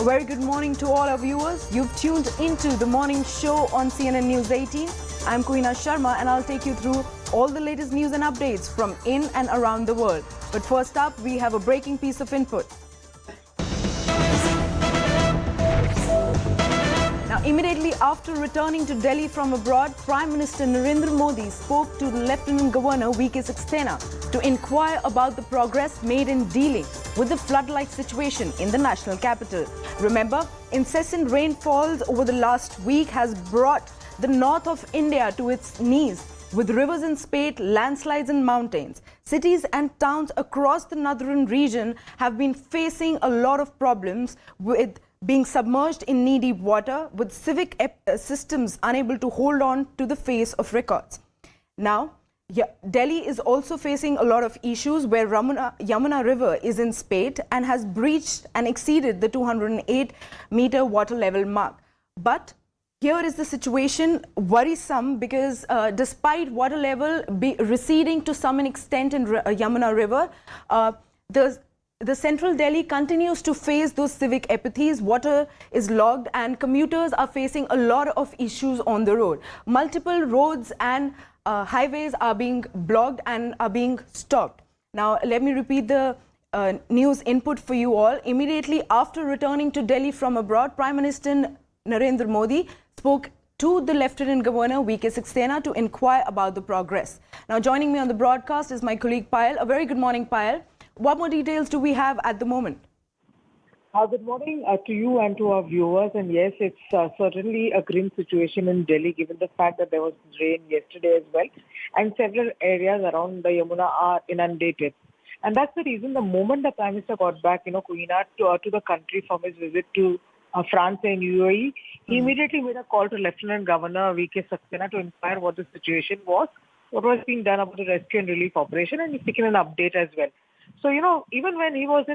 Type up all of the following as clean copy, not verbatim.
Very good morning to all our viewers. You've tuned into the morning show on CNN News 18. I'm Kuhina Sharma and I'll take you through all the latest news and updates from in and around the world. But first up, we have a breaking piece of input. Now, immediately after returning to Delhi from abroad, Prime Minister Narendra Modi spoke to the Lieutenant Governor VK Saxena to inquire about the progress made in dealing with the flood-like situation in the national capital. Remember, incessant rainfalls over the last week has brought the north of India to its knees, with rivers in spate, landslides in mountains. Cities and towns across the northern region have been facing a lot of problems with being submerged in knee-deep water, with civic systems unable to hold on to the face of records. Now, Delhi is also facing a lot of issues where Yamuna River is in spate and has breached and exceeded the 208-meter water level mark. But here is the situation worrisome because despite water level receding to some extent in Yamuna River, the central Delhi continues to face those civic apathies. Water is logged and commuters are facing a lot of issues on the road. Multiple roads and highways are being blocked and are being stopped. Now, let me repeat the news input for you all. Immediately after returning to Delhi from abroad, Prime Minister Narendra Modi spoke to the Lieutenant Governor VK Saxena to inquire about the progress. Now, joining me on the broadcast is my colleague Payal. A very good morning, Payal. What more details do we have at the moment? Good morning to you and to our viewers. And yes, it's certainly a grim situation in Delhi, given the fact that there was rain yesterday as well. And several areas around the Yamuna are inundated. And that's the reason the moment the Prime Minister got back, Kuhina, to the country from his visit to France and UAE, he immediately made a call to Lieutenant Governor VK Saxena to inquire what the situation was, what was being done about the rescue and relief operation, and he's taken an update as well. So, even when he was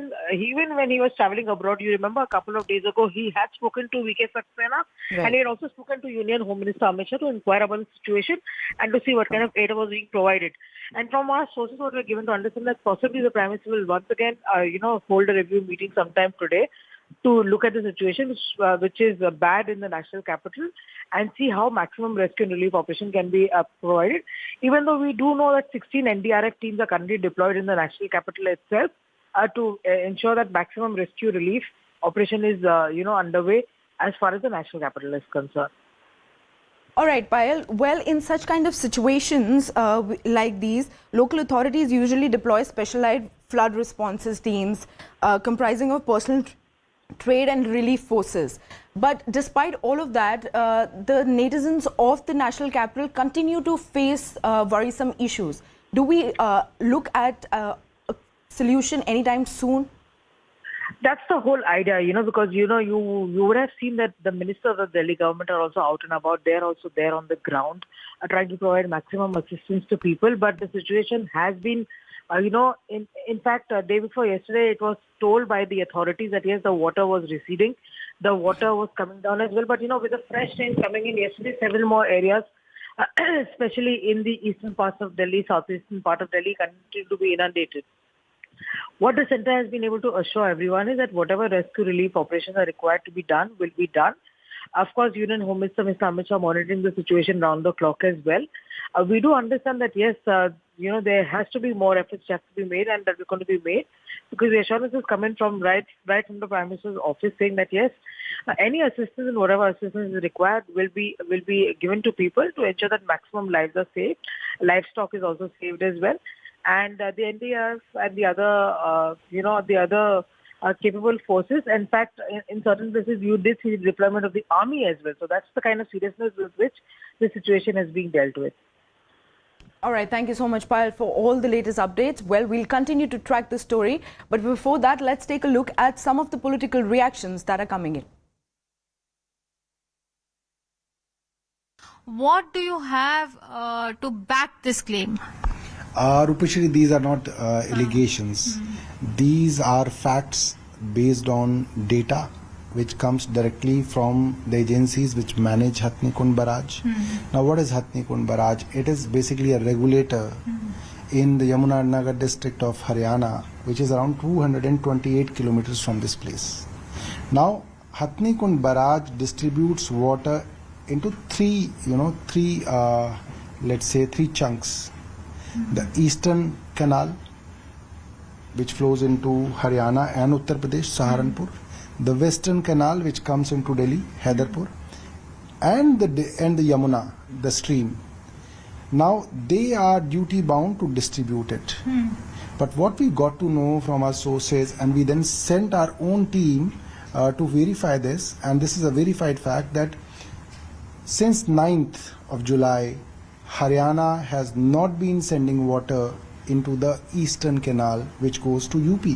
traveling abroad, you remember a couple of days ago, he had spoken to VK Saxena, right, and he had also spoken to Union Home Minister Amit Shah to inquire about the situation and to see what kind of aid was being provided. And from our sources, what we're given to understand that possibly the Prime Minister will once again, hold a review meeting sometime today to look at the situation, which is bad in the national capital, and see how maximum rescue and relief operation can be provided. Even though we do know that 16 NDRF teams are currently deployed in the national capital itself to ensure that maximum rescue relief operation is, underway as far as the national capital is concerned. All right, Payal. Well, in such kind of situations like these, local authorities usually deploy specialized flood responses teams comprising of personal trade and relief forces. But despite all of that, the netizens of the national capital continue to face worrisome issues. Do we look at a solution anytime soon? That's the whole idea, because, you would have seen that the minister of the Delhi government are also out and about. They're also there on the ground, trying to provide maximum assistance to people. But the situation has been, in fact, day before yesterday, it was told by the authorities that, yes, the water was receding. The water was coming down as well. But, with the fresh rain coming in yesterday, several more areas, especially in the eastern parts of Delhi, southeastern part of Delhi, continue to be inundated. What the centre has been able to assure everyone is that whatever rescue relief operations are required to be done will be done. Of course, Union Home Minister Mr. Amit Shah monitoring the situation round the clock as well. We do understand that, yes, there has to be more efforts that have to be made and that are going to be made, because the assurance is coming from right from the Prime Minister's office saying that, yes, any assistance and whatever assistance is required will be given to people to ensure that maximum lives are saved. Livestock is also saved as well. And the NDRF and the other capable forces. In fact, in certain places, you did see the deployment of the army as well. So that's the kind of seriousness with which the situation is being dealt with. All right. Thank you so much, Payal, for all the latest updates. Well, we'll continue to track the story. But before that, let's take a look at some of the political reactions that are coming in. What do you have to back this claim? Rupeshri, these are not allegations. These are facts based on data which comes directly from the agencies which manage Hatnikund Barrage. Now, what is Hatnikund Barrage? It is basically a regulator in the Yamuna Nagar district of Haryana, which is around 228 kilometers from this place. Now, Hatnikund barrage distributes water into three chunks. The eastern canal, which flows into Haryana and Uttar Pradesh, Saharanpur. The western canal, which comes into Delhi, Haidarpur, and the Yamuna, the stream. Now they are duty bound to distribute it. But what we got to know from our sources, and we then sent our own team to verify this, and this is a verified fact, that since 9th of July, Haryana has not been sending water into the eastern canal, which goes to UP.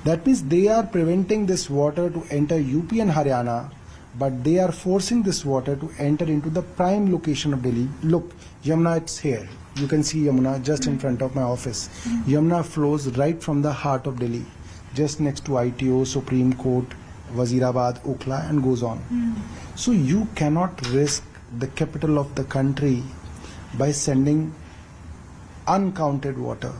That means they are preventing this water to enter UP and Haryana, but they are forcing this water to enter into the prime location of Delhi. Look, Yamuna, it's here. You can see Yamuna just in front of my office. Yamuna flows right from the heart of Delhi, just next to ITO, Supreme Court, Wazirabad, Okhla, and goes on. So you cannot risk the capital of the country by sending uncounted water.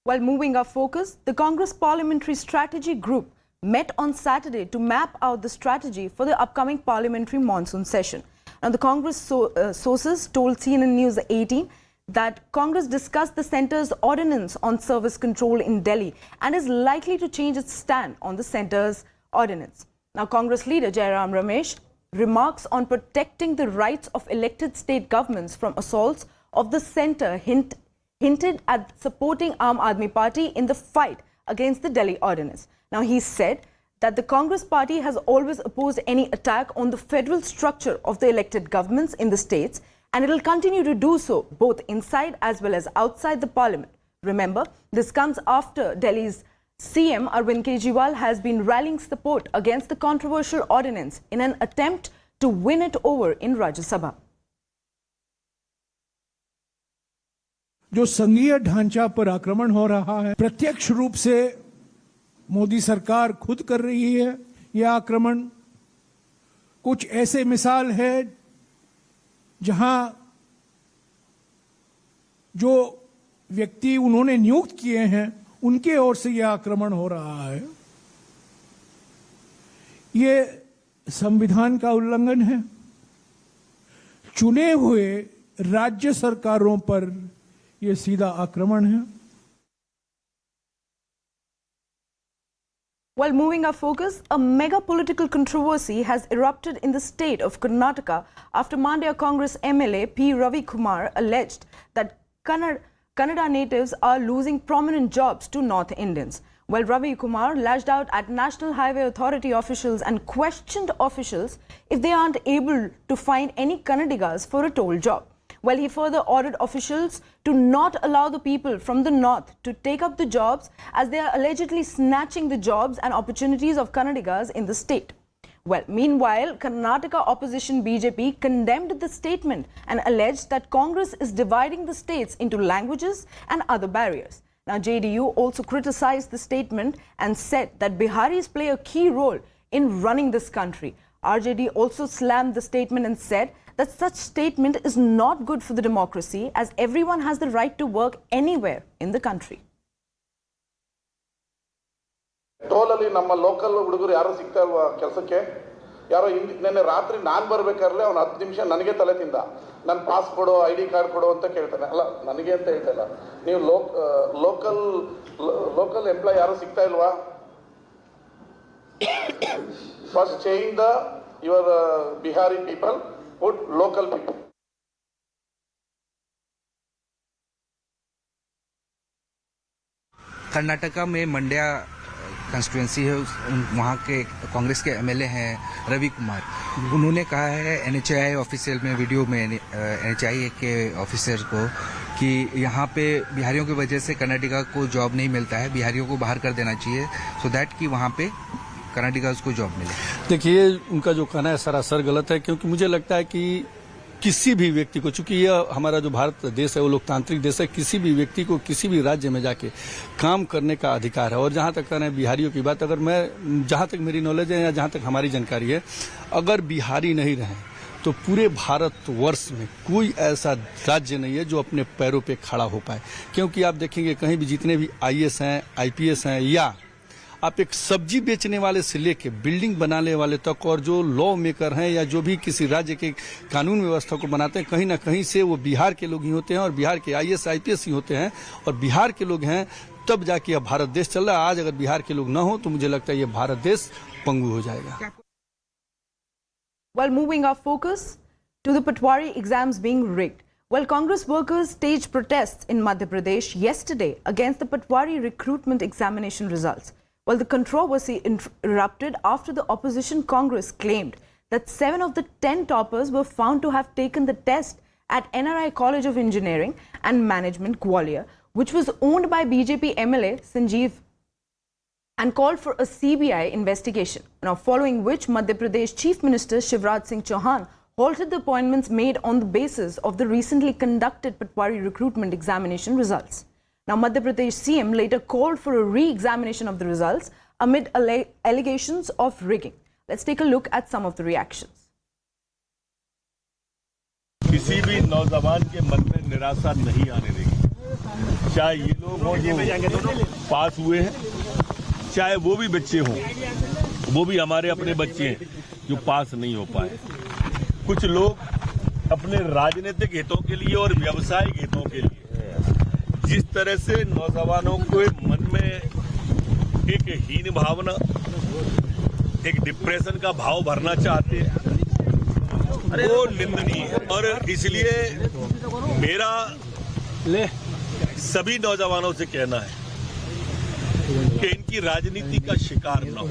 While moving our focus, the Congress Parliamentary Strategy Group met on Saturday to map out the strategy for the upcoming parliamentary monsoon session. Now, the Congress sources told CNN News18 that Congress discussed the centre's ordinance on service control in Delhi and is likely to change its stand on the centre's ordinance. Now, Congress leader Jairam Ramesh remarks on protecting the rights of elected state governments from assaults of the centre hinted at supporting Aam Aadmi Party in the fight against the Delhi ordinance. Now, he said that the Congress party has always opposed any attack on the federal structure of the elected governments in the states, and it will continue to do so both inside as well as outside the parliament. Remember, this comes after Delhi's CM Arvind Kejriwal has been rallying support against the controversial ordinance in an attempt to win it over in Rajya Sabha. जो संघीय ढांचा पर आक्रमण हो रहा है, प्रत्यक्ष रूप से मोदी सरकार खुद कर रही है। यह आक्रमण कुछ ऐसे मिसाल है जहां जो व्यक्ति उन्होंने नियुक्त किए हैं उनके ओर से यह आक्रमण हो रहा है। ये संविधान का उल्लंघन है। चुने हुए राज्य सरकारों पर ये सीधा आक्रमण है। While moving our focus, a mega political controversy has erupted in the state of Karnataka after Mandya Congress MLA P Ravikumar alleged that Kannada natives are losing prominent jobs to North Indians. Well, Ravikumar lashed out at National Highway Authority officials and questioned officials if they aren't able to find any Kannadigas for a toll job. Well, he further ordered officials to not allow the people from the north to take up the jobs as they are allegedly snatching the jobs and opportunities of Kannadigas in the state. Well, meanwhile, Karnataka opposition BJP condemned the statement and alleged that Congress is dividing the states into languages and other barriers. Now, JDU also criticized the statement and said that Biharis play a key role in running this country. RJD also slammed the statement and said that such statement is not good for the democracy as everyone has the right to work anywhere in the country. ಟೋಲಲ್ಲಿ ನಮ್ಮ local ಹುಡುಗರು ಯಾರು ಸಿಗ್ತಾ ಇಲ್ವಾ ಕೆಲಸಕ್ಕೆ? ಯಾರೋ ನಿನ್ನೆ ರಾತ್ರಿ ನಾನು ಬರಬೇಕಾದ್ರೆ ಅವನು 10 ನಿಮಿಷ ನನಗೆ ತಲೆ ತಿಂದ. ನನ್ನ ಪಾಸ್ ಕೊಡು, ID ಕಾರ್ಡ್ ಕೊಡು ಅಂತ ಕೇಳ್ತಾನೆ. ಅಲ್ಲ, ನನಗೆ ಅಂತ ಹೇಳ್ತಲ್ಲ. ನೀವು ಲೋಕಲ್ ಎಂಪ್ಲಾಯ್ ಯಾರು ಸಿಗ್ತಾ ಇಲ್ವಾ? First change your Bihari people, put local people. Karnataka में मंड्या कंस्टिट्यूंसी है, वहाँ के कांग्रेस के MLA हैं रवि कुमार। उन्होंने कहा है NHI ऑफिशियल में वीडियो में NHI के ऑफिसर को कि यहाँ पे बिहारियों की वजह से कर्नाटका को जॉब नहीं मिलता है, बिहारियों को बाहर कर देना चाहिए सो दैट कि वहाँ पे कर्नाटका को जॉब मिले। देखिए, उनका जो कहना है सरासर गलत है, क्योंकि मुझे लगता है कि किसी भी व्यक्ति को, चूंकि यह हमारा जो भारत देश है वो लोकतांत्रिक देश है, किसी भी व्यक्ति को किसी भी राज्य में जाके काम करने का अधिकार है। और जहां तक कह रहे हैं बिहारियों की बात, अगर मैं, जहां तक मेरी नॉलेज है या जहां तक हमारी जानकारी है, अगर बिहारी नहीं रहे तो पूरे भारतवर्ष में कोई ऐसा राज्य नहीं है जो अपने पैरों पे खड़ा हो पाए। क्योंकि आप देखेंगे कहीं भी जितने भी आईएएस हैं, आईपीएस हैं, या आप एक सब्जी बेचने वाले से लेके बिल्डिंग बनाने वाले तक, और जो लॉ मेकर हैं या जो भी किसी राज्य के कानून व्यवस्था को बनाते हैं, कहीं ना कहीं से वो बिहार के लोग ही होते हैं और बिहार के आईएएस आईपीएस ही होते हैं, और बिहार के लोग हैं, तब जाके अब भारत देश चल रहा है। आज अगर बिहार के लोग ना हो तो मुझे लगता है ये भारत देश पंगु हो जाएगा। While moving our focus to the Patwari exams being rigged, while Congress workers staged protests in Madhya Pradesh yesterday against the Patwari recruitment examination results, while the controversy erupted after the opposition Congress claimed that 7 of the 10 toppers were found to have taken the test at NRI College of Engineering and Management, Gwalior, which was owned by BJP MLA Sanjeev, and called for a CBI investigation. Now, following which Madhya Pradesh Chief Minister Shivraj Singh Chauhan halted the appointments made on the basis of the recently conducted Patwari recruitment examination results. Now, Madhya Pradesh CM later called for a re-examination of the results amid allegations of rigging. Let's take a look at some of the reactions. किसी भी नौजवान के मन में निराशा नहीं आने देगी, चाहे ये लोग हों जो पास हुए हैं, चाहे वो भी बच्चे हों, वो भी हमारे अपने बच्चे हैं जो पास नहीं हो पाए। कुछ लोग अपने राजनीतिक हितों के लिए और व्यावसायिक हितों के लिए जिस तरह से नौजवानों के मन में एक हीन भावना, एक डिप्रेशन का भाव भरना चाहते हैं, वो निंदनीय है। और इसलिए मेरा सभी नौजवानों से कहना है कि इनकी राजनीति का शिकार न हो।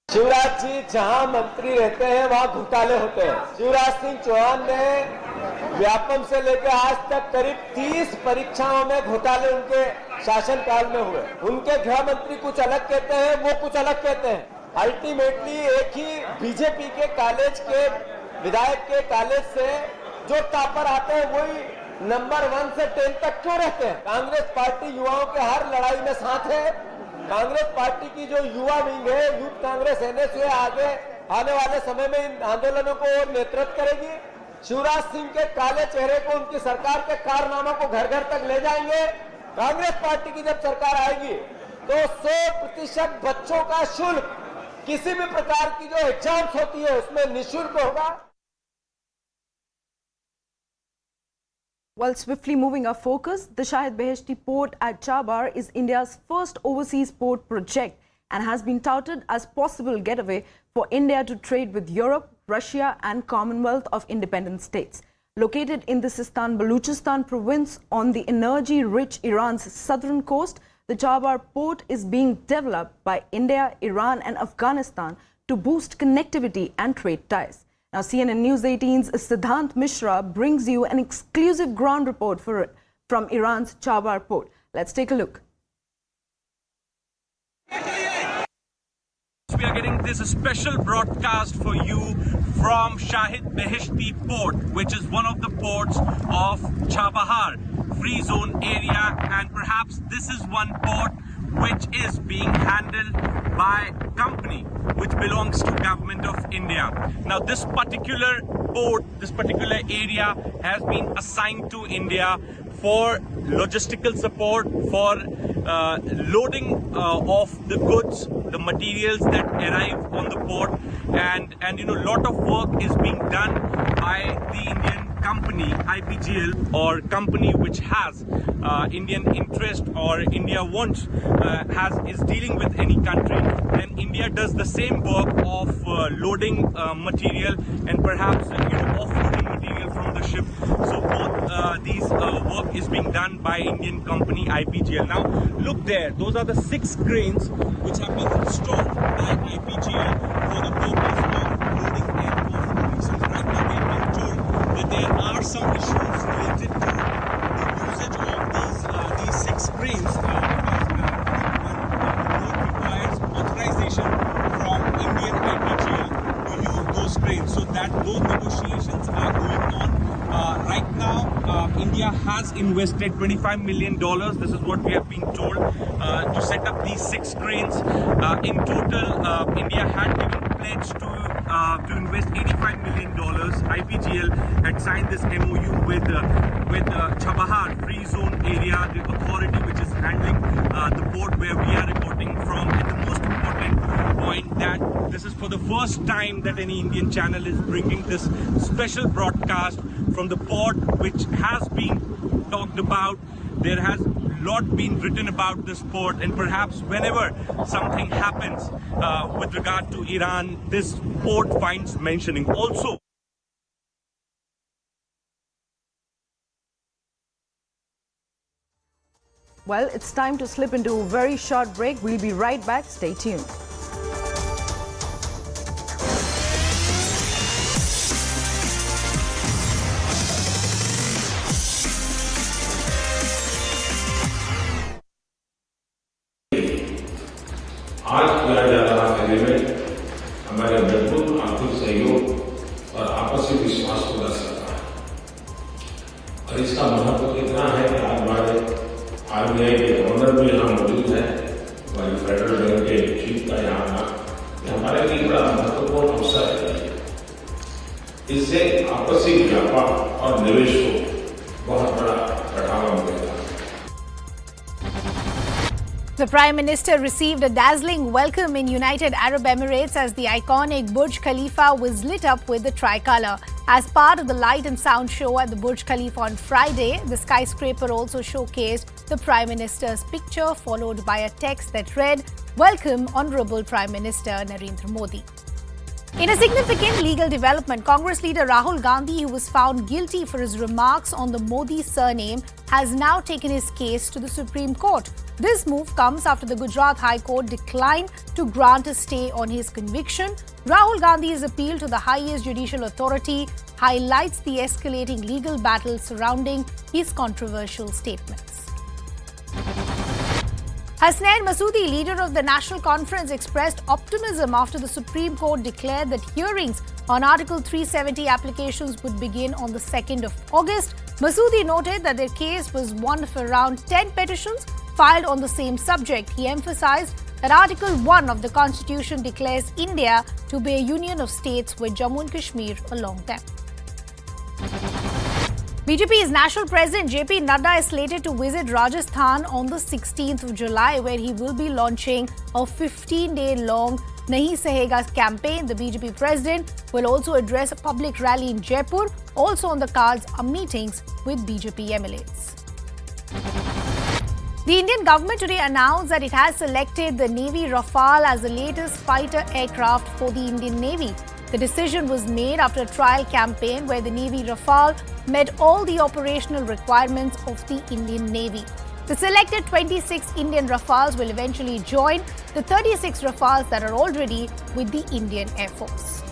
शिवराज जी जहां मंत्री रहते हैं वहां घोटाले होते हैं। शिवराज सिंह चौहान ने व्यापम से लेकर आज तक करीब 30 परीक्षाओं में घोटाले उनके शासनकाल में हुए। उनके गृह मंत्री कुछ अलग कहते हैं, वो कुछ अलग कहते हैं। अल्टीमेटली एक ही बीजेपी के कॉलेज के विधायक के कॉलेज से जो टॉपर आते हैं वही नंबर 1 से 10 तक क्यों रहते हैं? कांग्रेस पार्टी युवाओं के हर लड़ाई में साथ है। कांग्रेस पार्टी की जो युवा विंग है, यूथ कांग्रेस एनएसयू, आगे आने वाले समय में इन आंदोलनों को और नेतृत्व करेगी। शिवराज सिंह के काले चेहरे को, उनकी सरकार के कारनामों को घर घर तक ले जाएंगे। कांग्रेस पार्टी की जब सरकार आएगी तो 100% बच्चों का शुल्क किसी भी प्रकार की जो एग्जाम्स होती है उसमें निःशुल्क होगा। While swiftly moving our focus, the Shahid Beheshti port at Chabahar is India's first overseas port project and has been touted as possible getaway for India to trade with Europe, Russia and Commonwealth of Independent States. Located in the Sistan-Baluchistan province on the energy-rich Iran's southern coast, the Chabahar port is being developed by India, Iran and Afghanistan to boost connectivity and trade ties. Now, CNN News 18's Siddhant Mishra brings you an exclusive ground report from Iran's Chabahar port. Let's take a look. We are getting this special broadcast for you from Shahid Beheshti port, which is one of the ports of Chabahar free zone area, and perhaps this is one port which is being handled by a company which belongs to government of India. Now this particular port, this particular area has been assigned to India for logistical support, for loading of the goods, the materials that arrive on the port, and you know, lot of work is being done by the Indian company IPGL, or company which has Indian interest or India wants is dealing with any country. Then India does the same work of loading material and perhaps offloading material from the ship. So both these work is being done by Indian company IPGL. Now look there, those are the 6 cranes which have been installed by IPGL for the purpose of loading and offloading. So right now we have been told that there are some issues related to the usage of these 6 cranes because road requires authorization from Indian IPGL to use those cranes. So that those negotiations are going on. Right now, India has invested $25 million. This is what we have been told to set up these 6 cranes. In total, India had given pledge to to invest $85 million. IPGL had signed this MOU with Chabahar Free Zone Area, the authority which is handling the port where we are reporting from. And the most important point that this is for the first time that any Indian channel is bringing this special broadcast from the port, which has been talked about. There has a lot been written about this port, and perhaps whenever something happens with regard to Iran, this port finds mentioning. Also, well, it's time to slip into a very short break. We'll be right back. Stay tuned. आज किया जा रहा agreement हमारे मजबूत आर्थिक सहयोग और आपसी विश्वास को दर्शाता है और इसका महत्व इतना है कि आज हमारे आरबीआई के गवर्नर भी यहाँ मौजूद है, हमारी फेडरल बैंक के चीफ का यहाँ आना हमारे लिए बड़ा महत्वपूर्ण अवसर है। इससे आपसी व्यापार और निवेश को बहुत बड़ा बढ़ावा मिलेगा। The Prime Minister received a dazzling welcome in United Arab Emirates as the iconic Burj Khalifa was lit up with the tricolour. As part of the light and sound show at the Burj Khalifa on Friday, the skyscraper also showcased the Prime Minister's picture, followed by a text that read, "Welcome, Honourable Prime Minister Narendra Modi." In a significant legal development, Congress leader Rahul Gandhi, who was found guilty for his remarks on the Modi surname, has now taken his case to the Supreme Court. This move comes after the Gujarat High Court declined to grant a stay on his conviction. Rahul Gandhi's appeal to the highest judicial authority highlights the escalating legal battle surrounding his controversial statements. Hasnain Masoodi, leader of the National Conference, expressed optimism after the Supreme Court declared that hearings on Article 370 applications would begin on the 2nd of August. Masoodi noted that their case was one of around 10 petitions filed on the same subject. He emphasized that Article 1 of the Constitution declares India to be a union of states with Jammu and Kashmir along them. BJP's National President JP Nadda is slated to visit Rajasthan on the 16th of July, where he will be launching a 15-day-long Nahi Sahega campaign. The BJP president will also address a public rally in Jaipur. Also on the cards are meetings with BJP MLAs. The Indian government today announced that it has selected the Navy Rafale as the latest fighter aircraft for the Indian Navy. The decision was made after a trial campaign where the Navy Rafale met all the operational requirements of the Indian Navy. The selected 26 Indian Rafales will eventually join the 36 Rafales that are already with the Indian Air Force.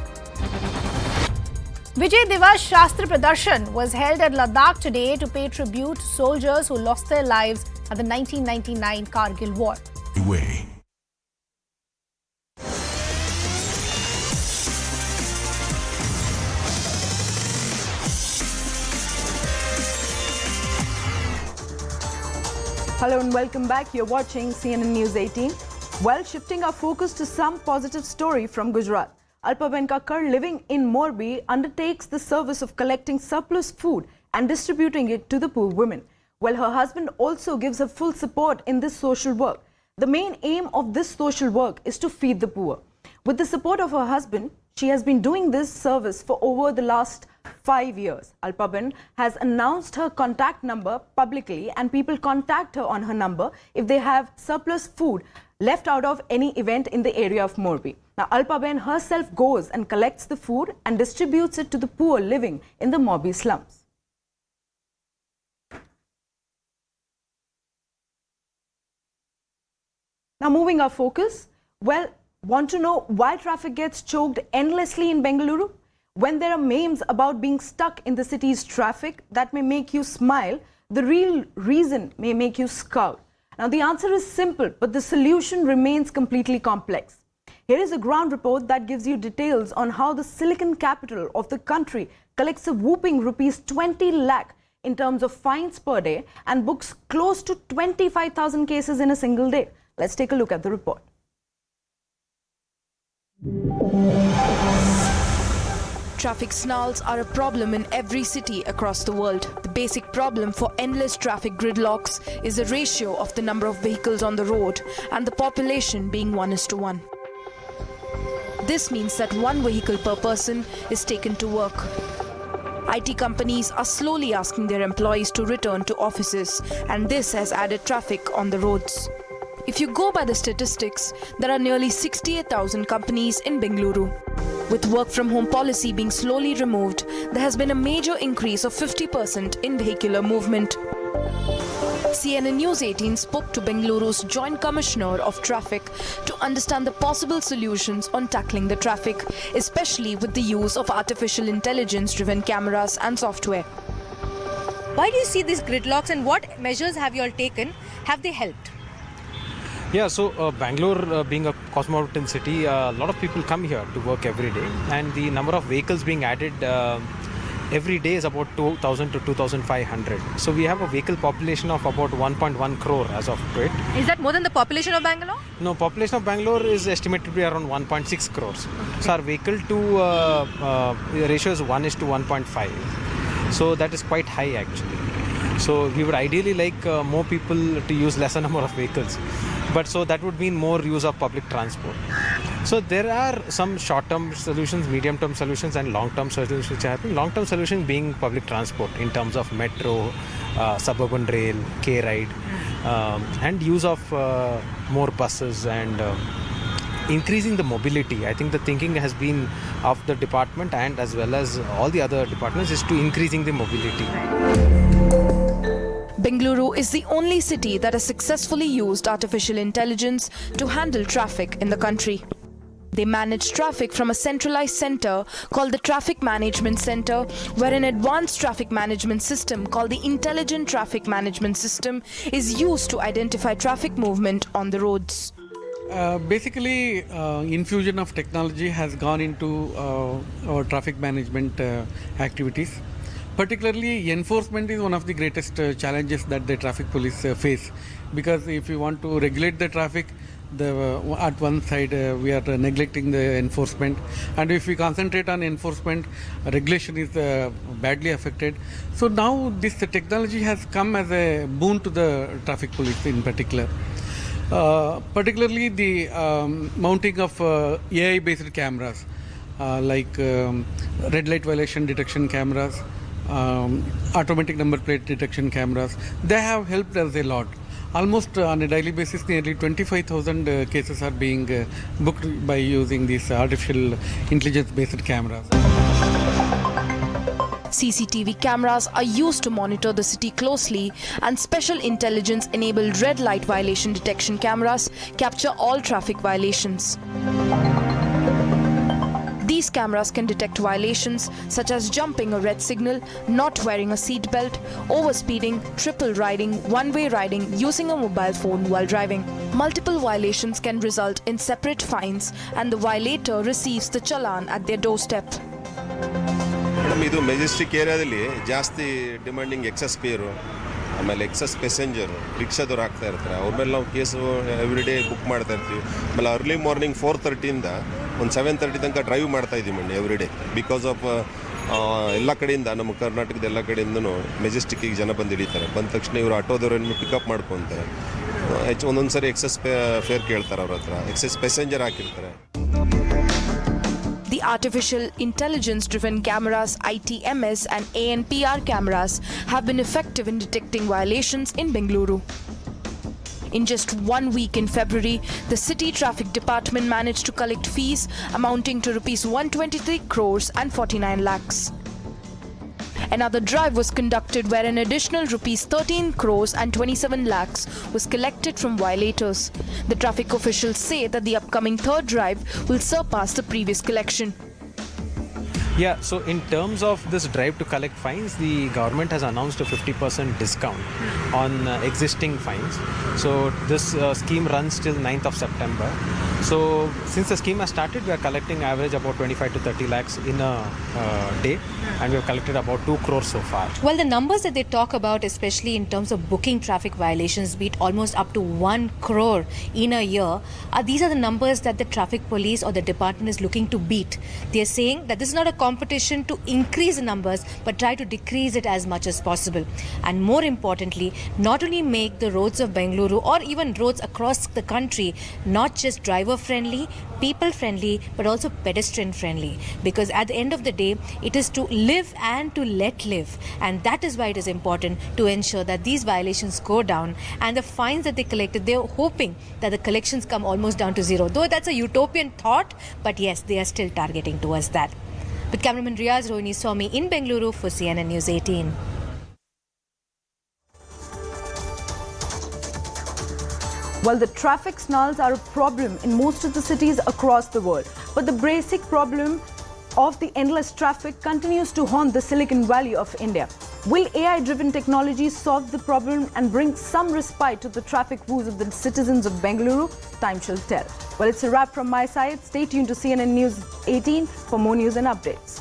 Vijay Divas Shastra Pradarshan was held at Ladakh today to pay tribute to soldiers who lost their lives at the 1999 Kargil War. Hello and welcome back. You're watching CNN News 18. Well, shifting our focus to some positive story from Gujarat. Alpaben Kakkar, living in Morbi, undertakes the service of collecting surplus food and distributing it to the poor women. Well, her husband also gives her full support in this social work. The main aim of this social work is to feed the poor. With the support of her husband, she has been doing this service for over the last 5 years. Alpaben has announced her contact number publicly and people contact her on her number if they have surplus food left out of any event in the area of Morbi. Now, Alpaben herself goes and collects the food and distributes it to the poor living in the Morbi slums. Now, moving our focus, well, want to know why traffic gets choked endlessly in Bengaluru? When there are memes about being stuck in the city's traffic that may make you smile, the real reason may make you scowl. Now, the answer is simple, but the solution remains completely complex. Here is a ground report that gives you details on how the silicon capital of the country collects a whooping rupees 20 lakh in terms of fines per day and books close to 25,000 cases in a single day. Let's take a look at the report. traffic snarls are a problem in every city across the world. The basic problem for endless traffic gridlocks is the ratio of the number of vehicles on the road and the population being 1:1. This means that one vehicle per person is taken to work. IT companies are slowly asking their employees to return to offices, and this has added traffic on the roads. If you go by the statistics, there are nearly 68,000 companies in Bengaluru. With work-from-home policy being slowly removed, there has been a major increase of 50% in vehicular movement. CNN News 18 spoke to Bengaluru's Joint Commissioner of Traffic to understand the possible solutions on tackling the traffic, especially with the use of artificial intelligence-driven cameras and software. Why do you see these gridlocks and what measures have you all taken? Have they helped? Yeah, so Bangalore being a cosmopolitan city, a lot of people come here to work every day, and the number of vehicles being added every day is about 2,000 to 2,500. So we have a vehicle population of about 1.1 crore as of today. Is that more than the population of Bangalore? No, population of Bangalore is estimated to be around 1.6 crores. Okay. So our vehicle to ratio is 1:1.5. So that is quite high actually. So we would ideally like more people to use lesser number of vehicles. But so that would mean more use of public transport. So there are some short-term solutions, medium-term solutions and long-term solutions which are happening. Long-term solution being public transport in terms of metro, suburban rail, K-ride, and use of more buses and increasing the mobility. I think the thinking has been of the department and as well as all the other departments is to increasing the mobility. Bengaluru is the only city that has successfully used artificial intelligence to handle traffic in the country. They manage traffic from a centralized center called the Traffic Management Center, where an advanced traffic management system called the Intelligent Traffic Management System is used to identify traffic movement on the roads. Basically, infusion of technology has gone into our traffic management activities. Particularly, enforcement is one of the greatest challenges that the traffic police face, because if you want to regulate the traffic, at one side we are neglecting the enforcement, and if we concentrate on enforcement, regulation is badly affected. So now this technology has come as a boon to the traffic police in particular. Particularly the mounting of AI-based cameras like red light violation detection cameras, automatic number plate detection cameras, they have helped us a lot. Almost on a daily basis, nearly 25,000 cases are being booked by using these artificial intelligence-based cameras. CCTV cameras are used to monitor the city closely, and special intelligence-enabled red light violation detection cameras capture all traffic violations. These cameras can detect violations such as jumping a red signal, not wearing a seat belt, overspeeding, triple riding, one-way riding, using a mobile phone while driving. Multiple violations can result in separate fines, and the violator receives the challan at their doorstep. Madam, ಇದು Majestic ಏರಿಯಾದಲ್ಲಿ ಜಾಸ್ತಿ demanding excess ಪೇರು, ಆಮೇಲೆ excess passenger ರಿಕ್ಷಾದವ್ರು ಆಗ್ತಾ ಇರ್ತಾರೆ. ಅವ್ರ ಮೇಲೆ ನಾವು ಕೇಸು ಎವ್ರಿ ಡೇ ಬುಕ್ ಮಾಡ್ತಾ ಇರ್ತೀವಿ. ಆಮೇಲೆ ಅರ್ಲಿ ಮಾರ್ನಿಂಗ್ 4:30 ಒಂದು 7:30 ತನಕ ಡ್ರೈವ್ ಮಾಡ್ತಾ ಇದ್ದೀವಿ madam every day. Because of ಎಲ್ಲ ಕಡೆಯಿಂದ, ನಮ್ಮ ಕರ್ನಾಟಕದ ಎಲ್ಲ ಕಡೆಯಿಂದನೂ ಮೆಜೆಸ್ಟಿಕ್ಕಿಗೆ ಜನ ಬಂದು ಹಿಡಿತಾರೆ. ಬಂದ ತಕ್ಷಣ ಇವರು ಆಟೋದವ್ರನ್ನು ಪಿಕಪ್ ಮಾಡ್ಕೊತಾರೆ. ಒಂದೊಂದು ಸರಿ ಎಕ್ಸಸ್ ಫೇರ್ ಕೇಳ್ತಾರೆ ಅವ್ರ ಹತ್ರ, ಎಕ್ಸಸ್ ಪ್ಯಾಸೆಂಜರ್ ಹಾಕಿರ್ತಾರೆ. The artificial intelligence-driven cameras, ITMS and ANPR cameras have been effective in detecting violations in Bengaluru. In just 1 week in February, the city traffic department managed to collect fees amounting to rupees 123 crores and 49 lakhs. Another drive was conducted where an additional rupees 13 crores and 27 lakhs was collected from violators. The traffic officials say that the upcoming third drive will surpass the previous collection. Yeah, so in terms of this drive to collect fines, the government has announced a 50% discount on existing fines. So this scheme runs till 9th of September. So since the scheme has started, we are collecting average about 25 to 30 lakhs in a day, and we have collected about 2 crores so far. Well, the numbers that they talk about, especially in terms of booking traffic violations, be it almost up to 1 crore in a year, these are the numbers that the traffic police or the department is looking to beat. They are saying that this is not a competition to increase the numbers, but try to decrease it as much as possible. And more importantly, not only make the roads of Bengaluru or even roads across the country not just driver friendly, people friendly, but also pedestrian friendly. Because at the end of the day, it is to live and to let live. And that is why it is important to ensure that these violations go down, and the fines that they collected, they are hoping that the collections come almost down to zero. Though that's a utopian thought, but yes, they are still targeting towards that. With cameraman Riaz Rohini Swami in Bengaluru for CNN News 18. Well, the traffic snarls are a problem in most of the cities across the world. But the basic problem of the endless traffic continues to haunt the Silicon Valley of India. Will AI-driven technology solve the problem and bring some respite to the traffic woes of the citizens of Bengaluru? Time shall tell. Well, it's a wrap from my side. Stay tuned to CNN News 18 for more news and updates.